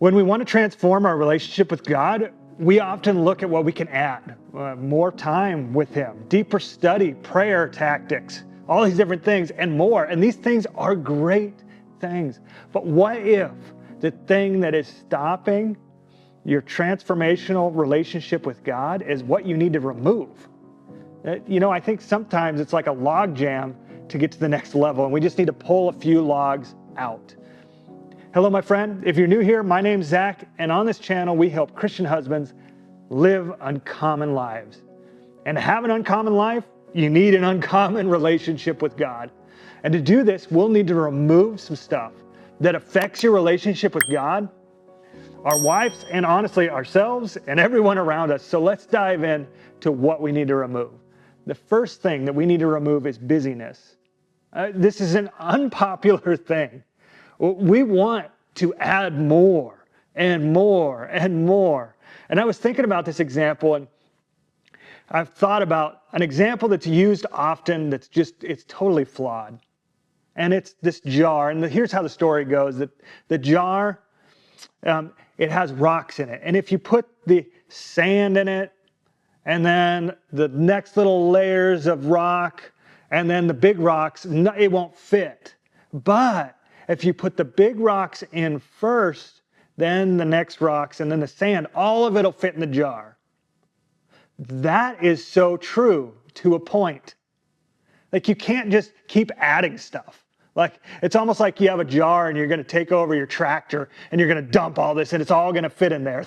When we want to transform our relationship with God, we often look at what we can add. More time with Him, deeper study, prayer tactics, all these different things and more. And these things are great things. But what if the thing that is stopping your transformational relationship with God is what you need to remove? I think sometimes it's like a log jam to get to the next level, and we just need to pull a few logs out. Hello, my friend. If you're new here, my name's Zach, and on this channel, we help Christian husbands live uncommon lives. And to have an uncommon life, you need an uncommon relationship with God. And to do this, we'll need to remove some stuff that affects your relationship with God, our wives, and honestly, ourselves and everyone around us. So let's dive in to what we need to remove. The first thing that we need to remove is busyness. This is an unpopular thing. We want to add more and more and more. And I was thinking about this example, and I've thought about an example that's used often it's totally flawed. And it's this jar. And here's how the story goes. That the jar, it has rocks in it. And if you put the sand in it, and then the next little layers of rock, and then the big rocks, it won't fit. But if you put the big rocks in first, then the next rocks, and then the sand, all of it'll fit in the jar. That is so true to a point. Like, you can't just keep adding stuff. Like, it's almost like you have a jar and you're going to take over your tractor and you're going to dump all this and it's all going to fit in there.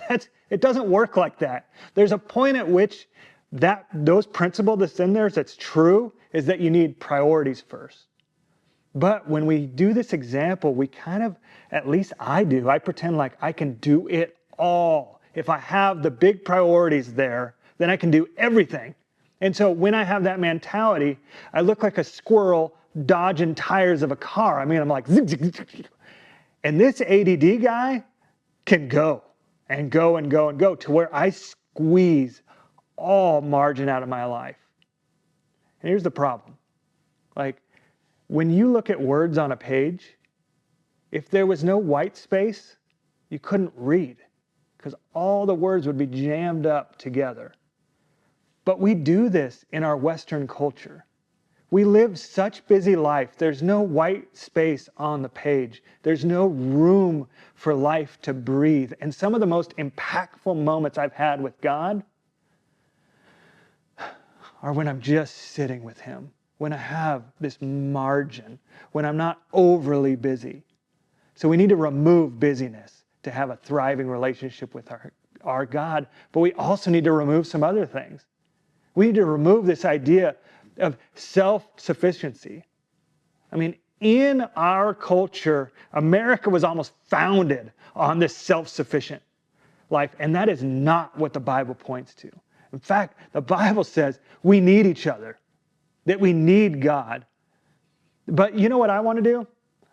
It doesn't work like that. There's a point at which those principle that's in there that's true is that you need priorities first. But when we do this example, we kind of, at least I do, I pretend like I can do it all. If I have the big priorities there, then I can do everything. And so when I have that mentality, I look like a squirrel dodging tires of a car. I'm like, zig, zig, zig. And this ADD guy can go and go and go and go to where I squeeze all margin out of my life. And here's the problem. Like, when you look at words on a page, if there was no white space, you couldn't read because all the words would be jammed up together. But we do this in our Western culture. We live such busy life. There's no white space on the page. There's no room for life to breathe. And some of the most impactful moments I've had with God are when I'm just sitting with Him, when I have this margin, when I'm not overly busy. So we need to remove busyness to have a thriving relationship with our God, but we also need to remove some other things. We need to remove this idea of self-sufficiency. In our culture, America was almost founded on this self-sufficient life, and that is not what the Bible points to. In fact, the Bible says we need each other, that we need God. But you know what I want to do?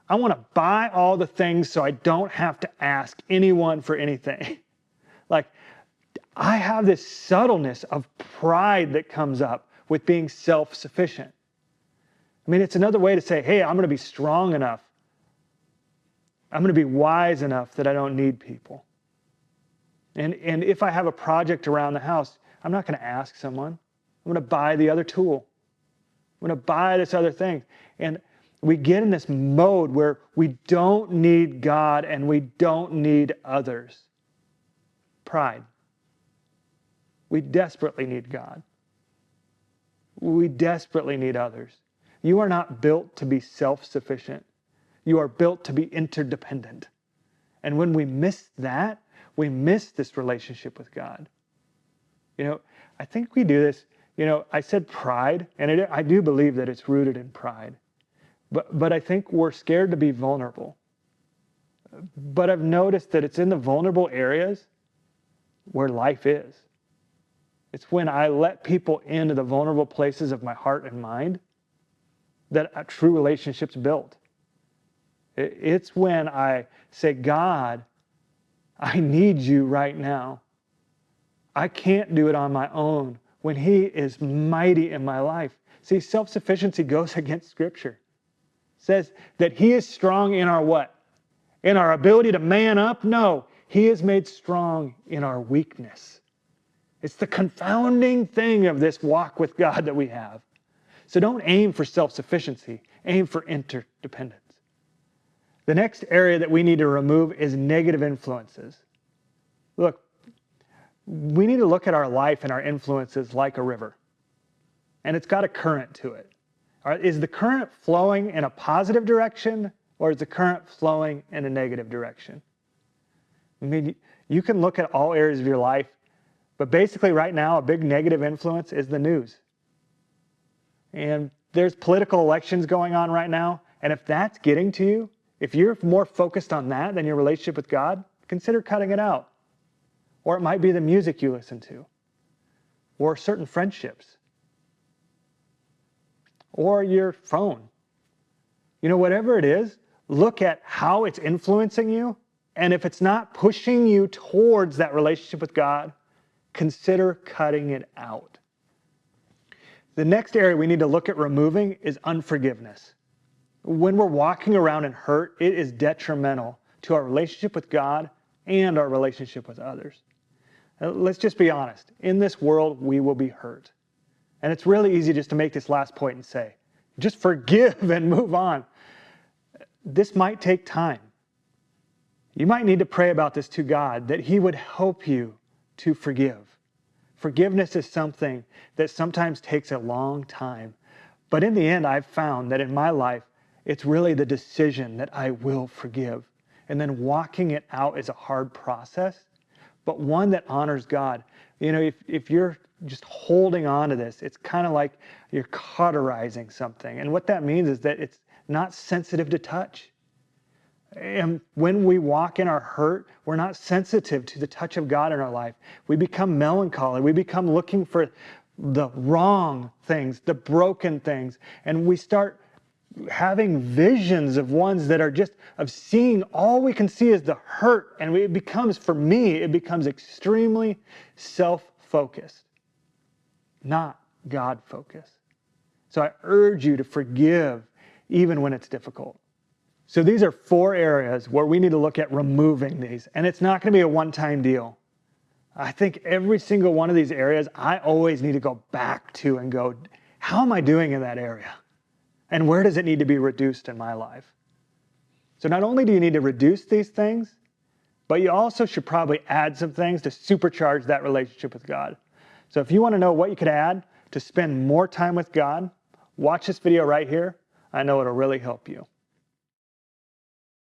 I want to buy all the things so I don't have to ask anyone for anything. Like, I have this subtleness of pride that comes up with being self-sufficient. It's another way to say, hey, I'm going to be strong enough. I'm going to be wise enough that I don't need people. And if I have a project around the house, I'm not going to ask someone. I'm going to buy the other tool. I'm going to buy this other thing. And we get in this mode where we don't need God and we don't need others. Pride. We desperately need God. We desperately need others. You are not built to be self-sufficient. You are built to be interdependent. And when we miss that, we miss this relationship with God. I think we do this. I said pride, and I do believe that it's rooted in pride. But I think we're scared to be vulnerable. But I've noticed that it's in the vulnerable areas where life is. It's when I let people into the vulnerable places of my heart and mind that a true relationship's built. It's when I say, God, I need you right now. I can't do it on my own when He is mighty in my life. See, self-sufficiency goes against Scripture. It says that He is strong in our what? In our ability to man up? No. He is made strong in our weakness. It's the confounding thing of this walk with God that we have. So don't aim for self-sufficiency, aim for interdependence. The next area that we need to remove is negative influences. Look, we need to look at our life and our influences like a river. And it's got a current to it. Is the current flowing in a positive direction, or is the current flowing in a negative direction? I mean, you can look at all areas of your life, but basically right now, a big negative influence is the news. And there's political elections going on right now, and if that's getting to you, if you're more focused on that than your relationship with God, consider cutting it out. Or it might be the music you listen to, or certain friendships, or your phone. You know, whatever it is, look at how it's influencing you, and if it's not pushing you towards that relationship with God, consider cutting it out. The next area we need to look at removing is unforgiveness. When we're walking around in hurt, it is detrimental to our relationship with God and our relationship with others. Let's just be honest. In this world, we will be hurt. And it's really easy just to make this last point and say, just forgive and move on. This might take time. You might need to pray about this to God, that He would help you to forgive. Forgiveness is something that sometimes takes a long time. But in the end, I've found that in my life, it's really the decision that I will forgive. And then walking it out is a hard process, but one that honors God. You know, if you're just holding on to this, it's kind of like you're cauterizing something. And what that means is that it's not sensitive to touch. And when we walk in our hurt, we're not sensitive to the touch of God in our life. We become melancholy. We become looking for the wrong things, the broken things. And we start having visions of ones that are just of seeing all we can see is the hurt. And it becomes, for me, it becomes extremely self-focused, not God-focused. So I urge you to forgive even when it's difficult. So these are 4 areas where we need to look at removing these. And it's not going to be a one-time deal. I think every single one of these areas, I always need to go back to and go, how am I doing in that area? And where does it need to be reduced in my life? So not only do you need to reduce these things, but you also should probably add some things to supercharge that relationship with God. So if you want to know what you could add to spend more time with God, watch this video right here. I know it'll really help you.